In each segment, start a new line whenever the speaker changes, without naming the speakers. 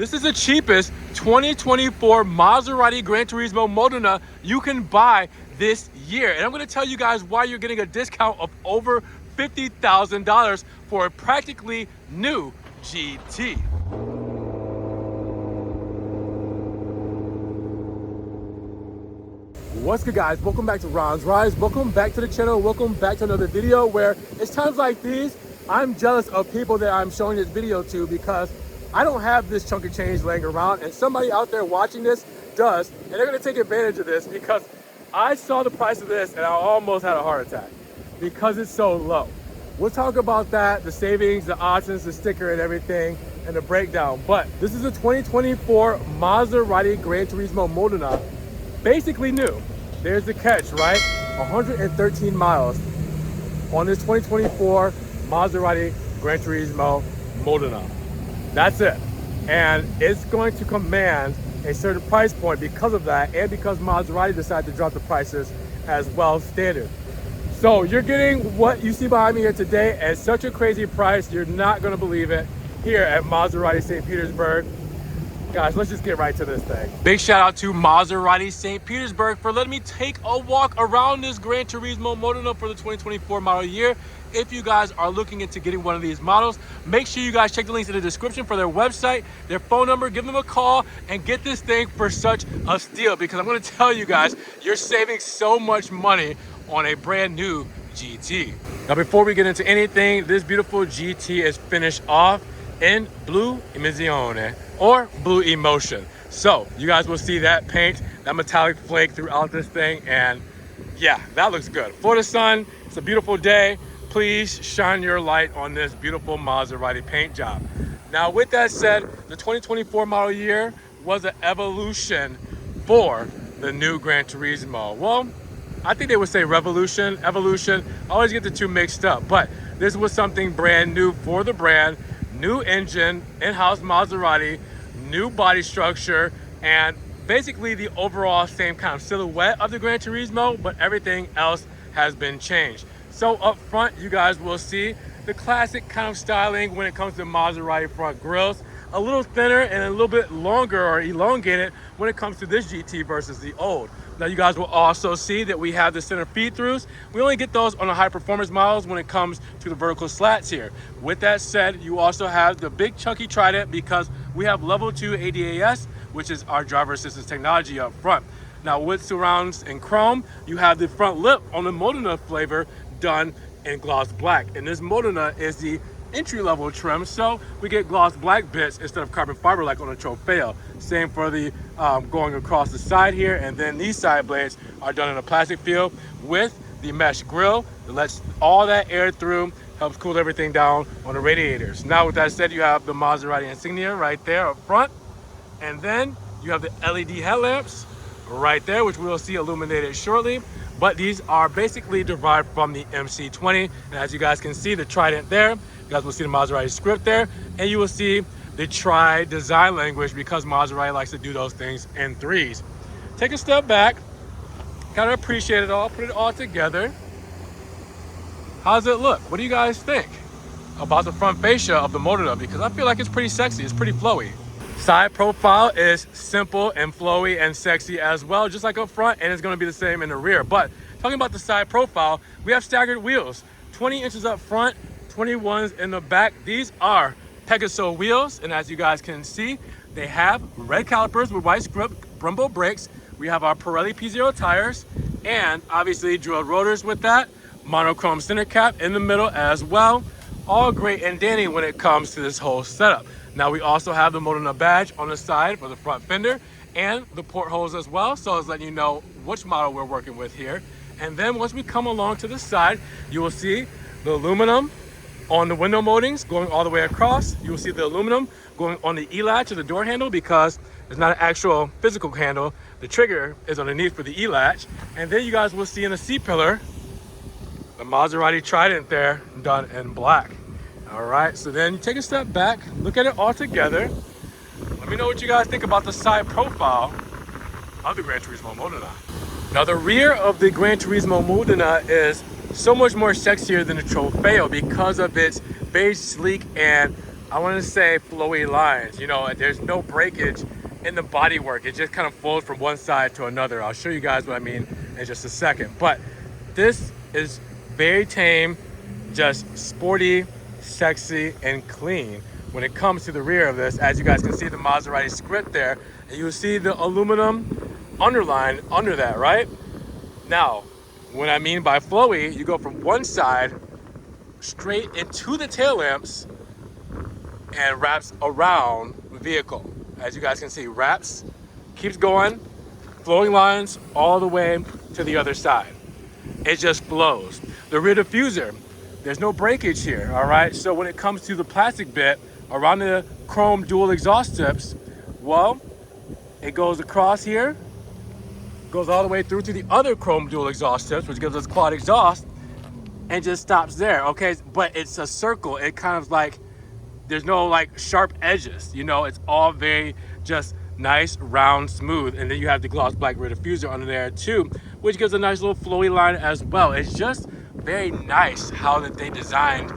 This is the cheapest 2024 Maserati Granturismo Modena you can buy this year. And I'm gonna tell you guys why you're getting a discount of over $50,000 for a practically new GT. What's good, guys? Welcome back to Ron's Rise. Welcome back to the channel. Welcome back to another video where it's times like these I'm jealous of people that I'm showing this video to, because I don't have this chunk of change laying around, and somebody out there watching this does, and they're gonna take advantage of this, because I saw the price of this and I almost had a heart attack because it's so low. We'll talk about that, the savings, the options, the sticker and everything, and the breakdown. But this is a 2024 Maserati Granturismo Modena, basically new. There's the catch, right? 113 miles on this 2024 Maserati Granturismo Modena. That's it. And it's going to command a certain price point because of that, and because Maserati decided to drop the prices as well standard. So you're getting what you see behind me here today at such a crazy price, you're not gonna believe it, here at Maserati St. Petersburg. Guys, let's just get right to this thing. Big shout out to Maserati St. Petersburg for letting me take a walk around this Granturismo Modena for the 2024 model year. If you guys are looking into getting one of these models, make sure you guys check the links in the description for their website, their phone number, give them a call, and get this thing for such a steal, because I'm gonna tell you guys, you're saving so much money on a brand new GT. Now, before we get into anything, this beautiful GT is finished off in blue emozione, or blue emotion. So you guys will see that paint, that metallic flake throughout this thing, and yeah, that looks good. For the sun, it's a beautiful day. Please shine your light on this beautiful Maserati paint job. Now, with that said, the 2024 model year was an evolution for the new Granturismo. Well, I think they would say revolution, evolution. I always get the two mixed up, but this was something brand new for the brand. New engine, in-house Maserati, new body structure, and basically the overall same kind of silhouette of the Granturismo, but everything else has been changed. So up front, you guys will see the classic kind of styling when it comes to Maserati front grills. A little thinner and a little bit longer or elongated when it comes to this GT versus the old. Now you guys will also see that we have the center feed-throughs. We only get those on the high performance models when it comes to the vertical slats here. With that said, you also have the big chunky trident, because we have level 2 ADAS, which is our driver assistance technology up front. Now with surrounds and chrome, you have the front lip on the Modena flavor done in gloss black. And this Modena is the entry-level trim, so we get gloss black bits instead of carbon fiber like on a Trofeo. Same for the going across the side here, and then these side blades are done in a plastic feel with the mesh grille that lets all that air through, helps cool everything down on the radiators. Now with that said, you have the Maserati insignia right there up front, and then you have the LED headlamps right there, which we'll see illuminated shortly. But these are basically derived from the MC20, and as you guys can see, the trident there, you guys will see the Maserati script there, and you will see the tri design language, because Maserati likes to do those things in threes. Take a step back, kind of appreciate it all, put it all together. How does it look? What do you guys think about the front fascia of the Modena? Because I feel like it's pretty sexy, it's pretty flowy. Side profile is simple and flowy and sexy as well, just like up front, and it's going to be the same in the rear. But talking about the side profile, we have staggered wheels, 20 inches up front, 21s in the back. These are Pegaso wheels, and as you guys can see, they have red calipers with white script Brembo brakes. We have our Pirelli P0 tires, and obviously drilled rotors with that. Monochrome center cap in the middle as well. All great and dandy when it comes to this whole setup. Now we also have the Modena badge on the side for the front fender and the portholes as well, so it's letting you know which model we're working with here. And then once we come along to the side, you will see the aluminum on the window moldings going all the way across. You will see the aluminum going on the E-latch of the door handle, because it's not an actual physical handle. The trigger is underneath for the E-latch. And then you guys will see in the C-pillar, the Maserati trident there done in black. All right, so then you take a step back, look at it all together. Let me know what you guys think about the side profile of the Granturismo Modena. Now the rear of the Granturismo Modena is so much more sexier than the Trofeo because of its beige, sleek, and I want to say flowy lines. You know, there's no breakage in the bodywork. It just kind of flows from one side to another. I'll show you guys what I mean in just a second. But this is very tame, just sporty, sexy, and clean when it comes to the rear of this. As you guys can see, the Maserati script there, and you see the aluminum underline under that, right? Now, what I mean by flowy, you go from one side straight into the tail lamps and wraps around the vehicle. As you guys can see, wraps, keeps going, flowing lines all the way to the other side. It just flows. The rear diffuser, there's no breakage here, all right? So when it comes to the plastic bit around the chrome dual exhaust tips, well, it goes across here, goes all the way through to the other chrome dual exhaust tips, which gives us quad exhaust, and just stops there, okay? But it's a circle. It kind of like, there's no like sharp edges, you know, it's all very just nice, round, smooth. And then you have the gloss black rear diffuser under there too, which gives a nice little flowy line as well. It's just very nice how that they designed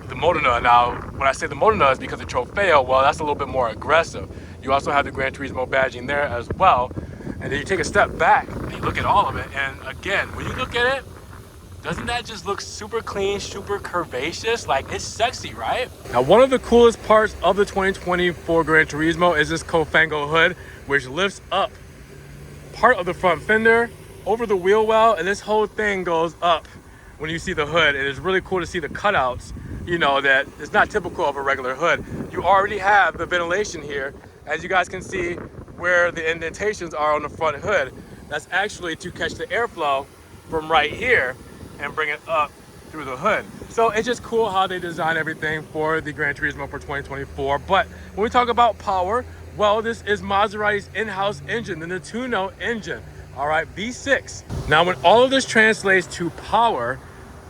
the Modena. Now, when I say the Modena is because of Trofeo, well, that's a little bit more aggressive. You also have the Granturismo badging there as well. And then you take a step back and you look at all of it. And again, when you look at it, doesn't that just look super clean, super curvaceous? Like, it's sexy, right? Now, one of the coolest parts of the 2024 Gran Turismo is this Cofango hood, which lifts up part of the front fender over the wheel well, and this whole thing goes up when you see the hood. It is really cool to see the cutouts, you know, that it's not typical of a regular hood. You already have the ventilation here, as you guys can see where the indentations are on the front hood. That's actually to catch the airflow from right here and bring it up through the hood. So it's just cool how they design everything for the Gran Turismo for 2024. But when we talk about power, well, this is Maserati's in-house engine, the Nettuno engine, all right, V6. Now, when all of this translates to power,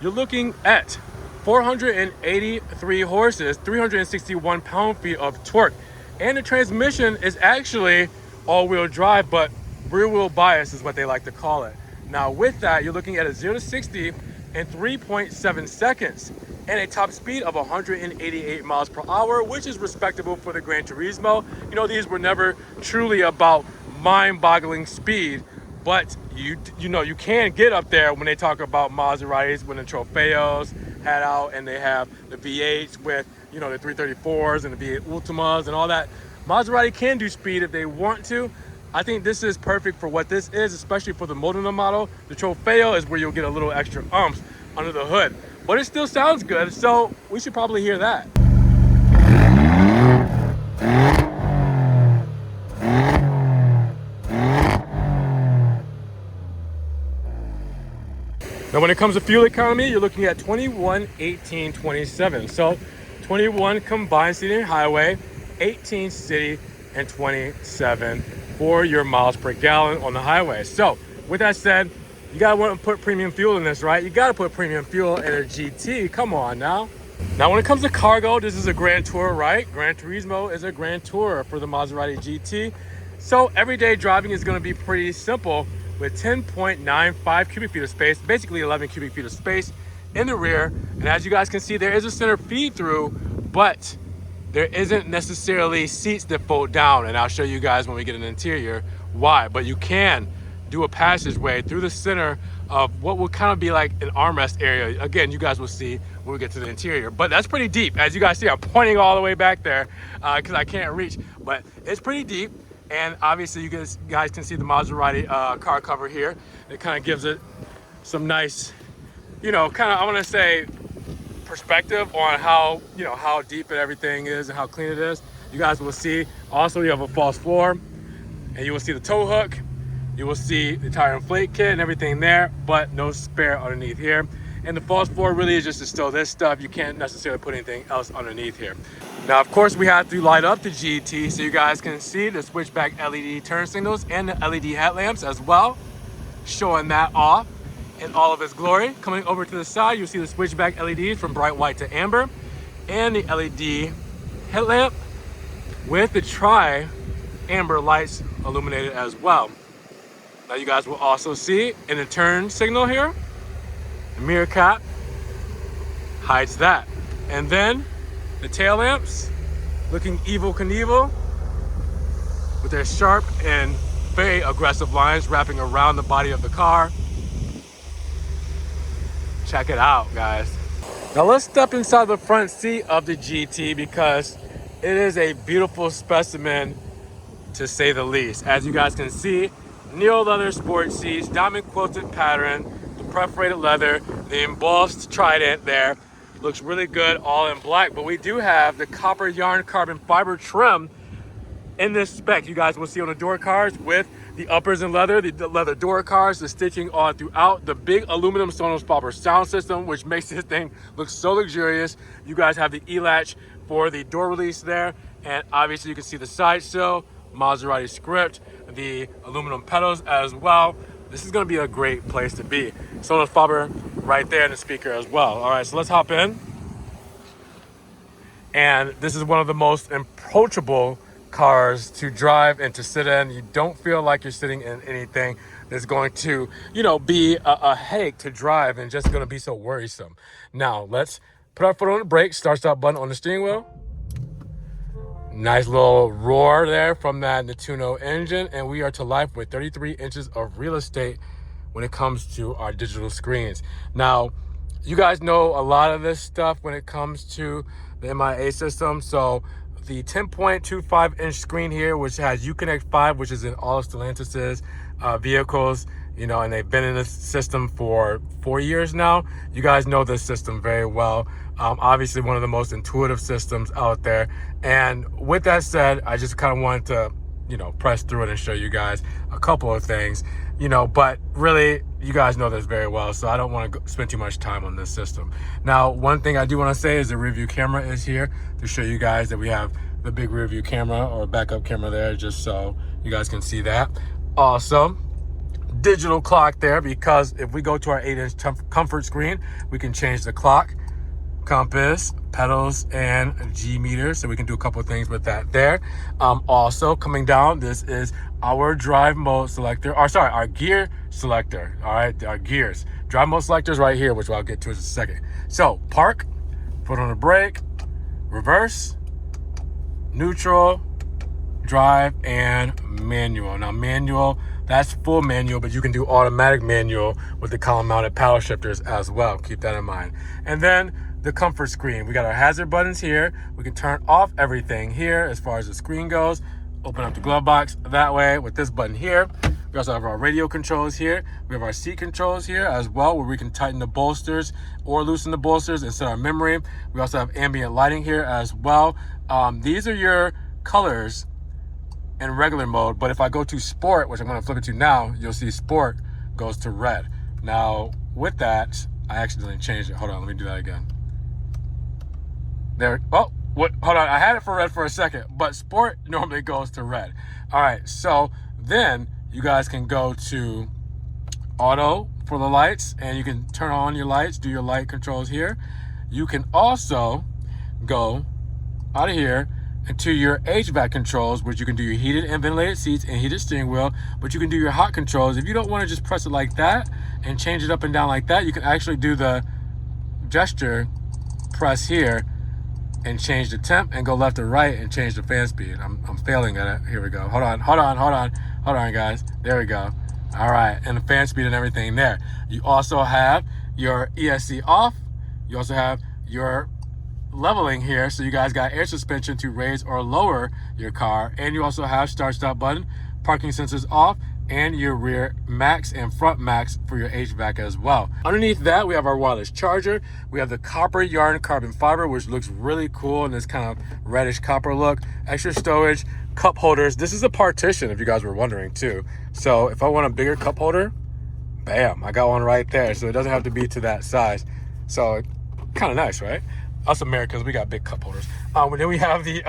you're looking at 483 horses, 361 pound-feet of torque. And the transmission is actually all-wheel drive, but rear-wheel bias is what they like to call it. Now with that, you're looking at a 0 to 60 in 3.7 seconds and a top speed of 188 miles per hour, which is respectable for the Gran Turismo. You know, these were never truly about mind-boggling speed, but you know, you can get up there when they talk about Maseratis, when the Trofeos had out and they have the V8s with, you know, the 334s and the V8 Ultimas and all that. Maserati can do speed if they want to. I think this is perfect for what this is, especially for the Modena model. The Trofeo is where you'll get a little extra umps under the hood, but it still sounds good, so we should probably hear that. Now, when it comes to fuel economy, you're looking at 21, 18, 27. So 21 combined city and highway, 18 city, and 27 for your miles per gallon on the highway. So with that said, you gotta want to put premium fuel in this, right? You gotta put premium fuel in a GT. Come on now. Now, when it comes to cargo, this is a Grand Tour, right? Gran Turismo is a Grand Tour for the Maserati GT. So everyday driving is gonna be pretty simple with 10.95 cubic feet of space, basically 11 cubic feet of space in the rear. And as you guys can see, there is a center feed through, but there isn't necessarily seats that fold down, and I'll show you guys when we get an interior why. But you can do a passageway through the center of what will kind of be like an armrest area. Again, you guys will see when we get to the interior, but that's pretty deep. As you guys see, I'm pointing all the way back there because I can't reach, but it's pretty deep. And obviously you guys can see the Maserati car cover here. It kind of gives it some nice, you know, kind of, I want to say, perspective on how, you know, how deep everything is and how clean it is. You guys will see also you have a false floor, and you will see the tow hook, you will see the tire inflate kit and everything there, but no spare underneath here. And the false floor really is just to stow this stuff. You can't necessarily put anything else underneath here. Now, of course, we have to light up the GT so you guys can see the switchback LED turn signals and the LED headlamps as well, showing that off in all of its glory. Coming over to the side, you'll see the switchback LEDs from bright white to amber and the LED headlamp with the tri-amber lights illuminated as well. Now you guys will also see in the turn signal here, mirror cap hides that. And then the tail lamps looking Evel Knievel with their sharp and very aggressive lines wrapping around the body of the car. Check it out, guys. Now let's step inside the front seat of the GT because it is a beautiful specimen, to say the least. As you guys can see, neo leather sport seats, diamond quilted pattern, the perforated leather, the embossed trident there. Looks really good all in black, but we do have the copper yarn carbon fiber trim in this spec. You guys will see on the door cards with the uppers in leather, the leather door cards, the stitching all throughout, the big aluminum Sonos proper sound system, which makes this thing look so luxurious. You guys have the E-latch for the door release there, and obviously you can see the side sill, Maserati script, the aluminum pedals as well. This is going to be a great place to be. Sonos Faber right there in the speaker as well. All right, so let's hop in. And this is one of the most approachable cars to drive and to sit in. You don't feel like you're sitting in anything that's going to, you know, be a headache to drive and just going to be so worrisome. Now, let's put our foot on the brake, start button on the steering wheel. Nice little roar there from that Nettuno engine, and we are to life with 33 inches of real estate when it comes to our digital screens. Now, you guys know a lot of this stuff when it comes to the MIA system. So the 10.25 inch screen here, which has Uconnect 5, which is in all of Stellantis's vehicles, you know, and they've been in this system for 4 years now. You guys know this system very well. Obviously one of the most intuitive systems out there. And with that said, I just kind of wanted to, you know, press through it and show you guys a couple of things, you know, but really you guys know this very well, so I don't want to spend too much time on this system. Now, one thing I do want to say is the rear view camera is here to show you guys that we have the big rear view camera or backup camera there, just so you guys can see that. Also, digital clock there, because if we go to our 8-inch comfort screen, we can change the clock, compass, pedals, and G meter, so we can do a couple of things with that there. Also coming down, this is our drive mode selector, or sorry, our gear selector. All right, our gears, drive mode selectors right here, which I'll get to in just a second. So park, foot on the brake, reverse, neutral, drive, and manual. Now manual, that's full manual, but you can do automatic manual with the column mounted paddle shifters as well. Keep that in mind. And then the comfort screen, we got our hazard buttons here. We can turn off everything here as far as the screen goes. Open up the glove box that way with this button here. We also have our radio controls here. We have our seat controls here as well, where we can tighten the bolsters or loosen the bolsters and set our memory. We also have ambient lighting here as well. These are your colors in regular mode, but if I go to sport, which I'm going to flip it to now, you'll see sport goes to red. Now with that, I accidentally changed it. Hold on, let me do that again. There, oh, what? Hold on, I had it for red for a second, but sport normally goes to red. All right, so then you guys can go to auto for the lights, and you can turn on your lights, do your light controls here. You can also go out of here into your HVAC controls, which you can do your heated and ventilated seats and heated steering wheel, but you can do your hot controls. If you don't want to just press it like that and change it up and down like that, you can actually do the gesture press here and change the temp and go left or right and change the fan speed. I'm failing at it. Here we go. Hold on, guys. There we go. All right, and the fan speed and everything there. You also have your ESC off. You also have your leveling here, so you guys got air suspension to raise or lower your car, and you also have start stop button, parking sensors off, and your rear max and front max for your HVAC as well. Underneath that, we have our wireless charger. We have the copper yarn carbon fiber, which looks really cool in this kind of reddish copper look. Extra storage, cup holders. This is a partition, if you guys were wondering too. So if I want a bigger cup holder, bam, I got one right there. So it doesn't have to be to that size. So kind of nice, right? Us Americans, we got big cup holders. Then we have the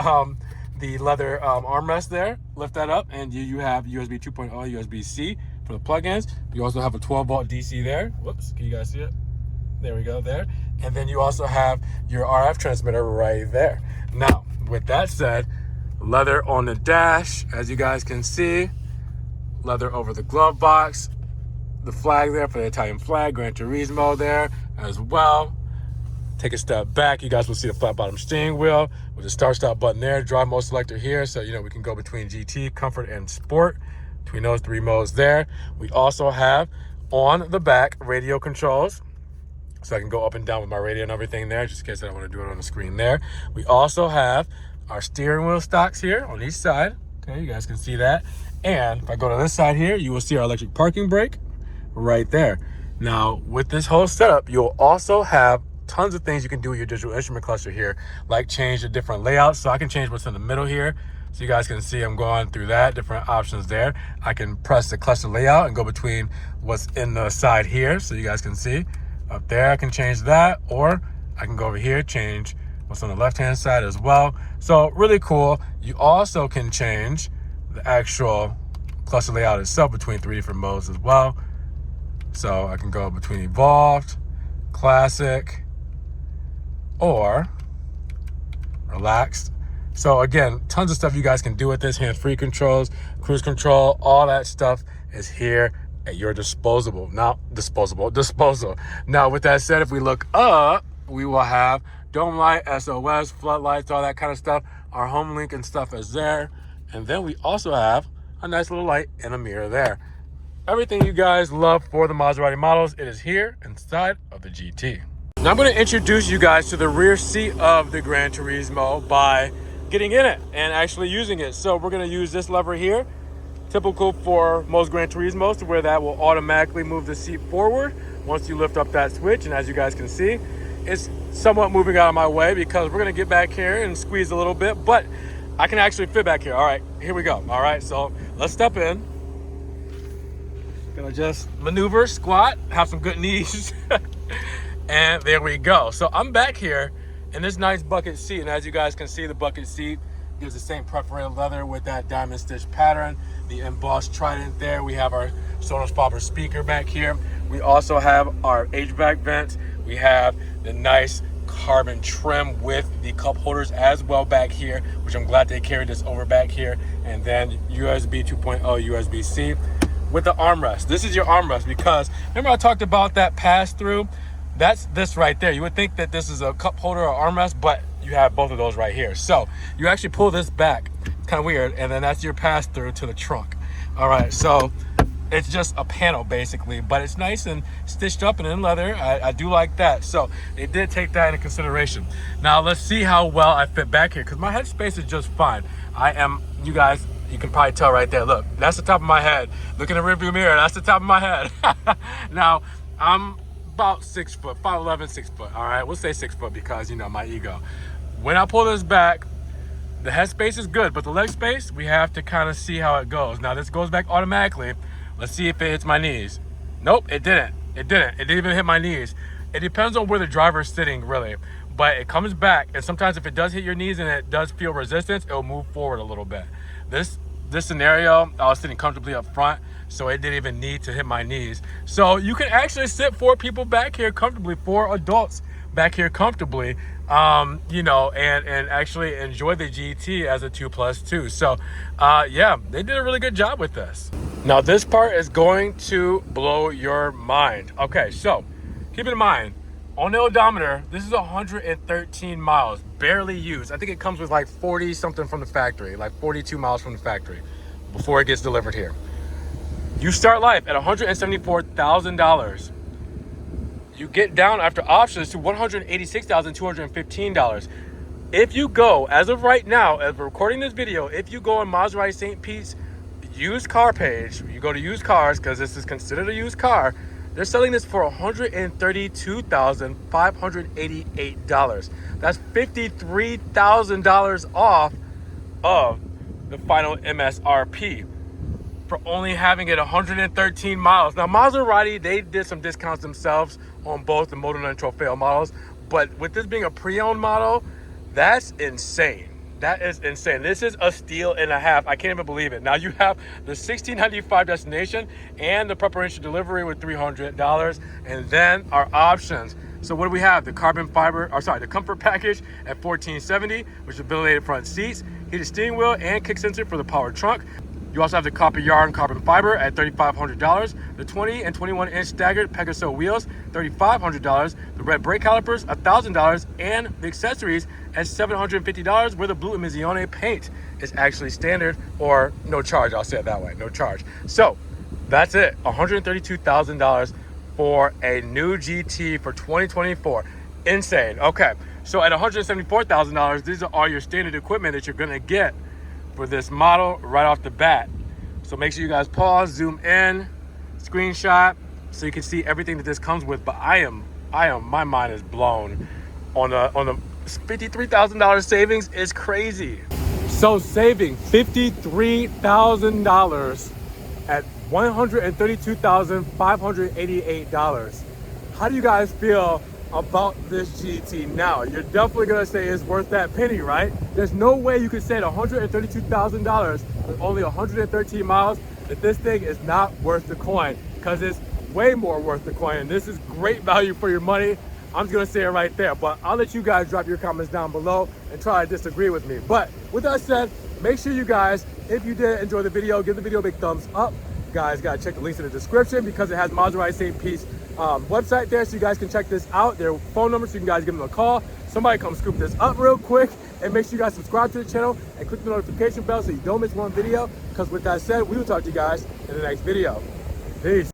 leather armrest there. Lift that up, and you have USB 2.0, USB-C for the plugins. You also have a 12-volt DC there. Whoops, can you guys see it? There we go, there. And then you also have your RF transmitter right there. Now, with that said, leather on the dash, as you guys can see. Leather over the glove box. The flag there for the Italian flag, Granturismo there as well. Take a step back, you guys will see the flat bottom steering wheel with the start stop button there, drive mode selector here, so we can go between GT, comfort, and sport, between those 3 modes there. We also have on the back radio controls, so I can go up and down with my radio and everything there, just in case I don't want to do it on the screen there. We also have our steering wheel stocks here on each side. Okay, you guys can see that. And if I go to this side here, you will see our electric parking brake right there. Now, with this whole setup, you'll also have tons of things you can do with your digital instrument cluster here, like change the different layouts. So I can change what's in the middle here. So you guys can see I'm going through that, different options there. I can press the cluster layout and go between what's in the side here. So you guys can see up there, I can change that, or I can go over here, change what's on the left-hand side as well. So really cool. You also can change the actual cluster layout itself between 3 different modes as well. So I can go between evolved, classic, or relaxed. So again, tons of stuff you guys can do with this. Hands-free controls, cruise control, all that stuff is here at your disposal. Now, with that said, if we look up, we will have dome light, SOS, floodlights, all that kind of stuff. Our home link and stuff is there. And then we also have a nice little light and a mirror there. Everything you guys love for the Maserati models, it is here inside of the GT. Now I'm going to introduce you guys to the rear seat of the Granturismo by getting in it and actually using it. So we're going to use this lever here, typical for most Granturismos, to where that will automatically move the seat forward once you lift up that switch. And as you guys can see, it's somewhat moving out of my way because we're going to get back here and squeeze a little bit, but I can actually fit back here. All right, here we go. All right, so let's step in. Gonna just maneuver, squat, have some good knees. And there we go. So I'm back here in this nice bucket seat. And as you guys can see, the bucket seat gives the same perforated leather with that diamond stitch pattern. The embossed trident there. We have our Sonos Faber speaker back here. We also have our HVAC vents. We have the nice carbon trim with the cup holders as well back here, which I'm glad they carried this over back here. And then USB 2.0 USB-C with the armrest. This is your armrest because remember I talked about that pass-through? That's this right there. You would think that this is a cup holder or armrest, but you have both of those right here. So you actually pull this back, it's kind of weird, and then that's your pass-through to the trunk. All right, so it's just a panel basically, but it's nice and stitched up and in leather. I do like that. So they did take that into consideration. Now let's see how well I fit back here because my head space is just fine. You guys, you can probably tell right there. Look, that's the top of my head. Look in the rearview mirror, that's the top of my head. Now, I'm about 6 foot, 5'11", 6 foot. All right, we'll say 6 foot because, my ego. When I pull this back, the head space is good, but the leg space, we have to kind of see how it goes. Now, this goes back automatically. Let's see if it hits my knees. Nope, it didn't. It didn't even hit my knees. It depends on where the driver's sitting, really. But it comes back, and sometimes if it does hit your knees and it does feel resistance, it'll move forward a little bit. This scenario, I was sitting comfortably up front, so it didn't even need to hit my knees. So you can actually sit 4 people back here comfortably, 4 adults back here comfortably, and actually enjoy the GT as a 2+2. So yeah, they did a really good job with this. Now this part is going to blow your mind. Okay, so keep in mind, on the odometer, this is 113 miles, barely used. I think it comes with like 40 something from the factory, like 42 miles from the factory before it gets delivered here. You start life at $174,000. You get down after options to $186,215. If you go, as of right now, as we're recording this video, if you go on Maserati St. Pete's used car page, you go to used cars, because this is considered a used car, they're selling this for $132,588. That's $53,000 off of the final MSRP for only having it 113 miles. Now, Maserati, they did some discounts themselves on both the Modena and Trofeo models, but with this being a pre-owned model, that's insane. That is insane. This is a steal and a half. I can't even believe it. Now you have the $1,695 destination and the preparation delivery with $300, and then our options. So what do we have? The the comfort package at $1,470, which is ventilated front seats, heated steering wheel, and kick sensor for the power trunk. You also have the copper yarn carbon fiber at $3,500. The 20 and 21 inch staggered Pegaso wheels, $3,500. The red brake calipers, $1,000. And the accessories at $750, where the blue Emizione paint is actually standard or no charge. I'll say it that way, no charge. So that's it, $132,000 for a new GT for 2024. Insane. Okay, so at $174,000, these are all your standard equipment that you're gonna get for this model right off the bat. So make sure you guys pause, zoom in, screenshot, so you can see everything that this comes with. But my mind is blown on the $53,000 savings is crazy. So saving $53,000 at $132,588. How do you guys feel about this GT now? You're definitely gonna say it's worth that penny, right? There's no way you could say at $132,000 with only 113 miles that this thing is not worth the coin, because it's way more worth the coin. And this is great value for your money. I'm just gonna say it right there, but I'll let you guys drop your comments down below and try to disagree with me. But with that said, make sure you guys, if you did enjoy the video, give the video a big thumbs up. You guys gotta check the links in the description because it has Maserati St. Pete's website there, so you guys can check this out, their phone number, so you can guys give them a call. Somebody come scoop this up real quick, and make sure you guys subscribe to the channel and click the notification bell so you don't miss one video, because with that said, we will talk to you guys in the next video. Peace.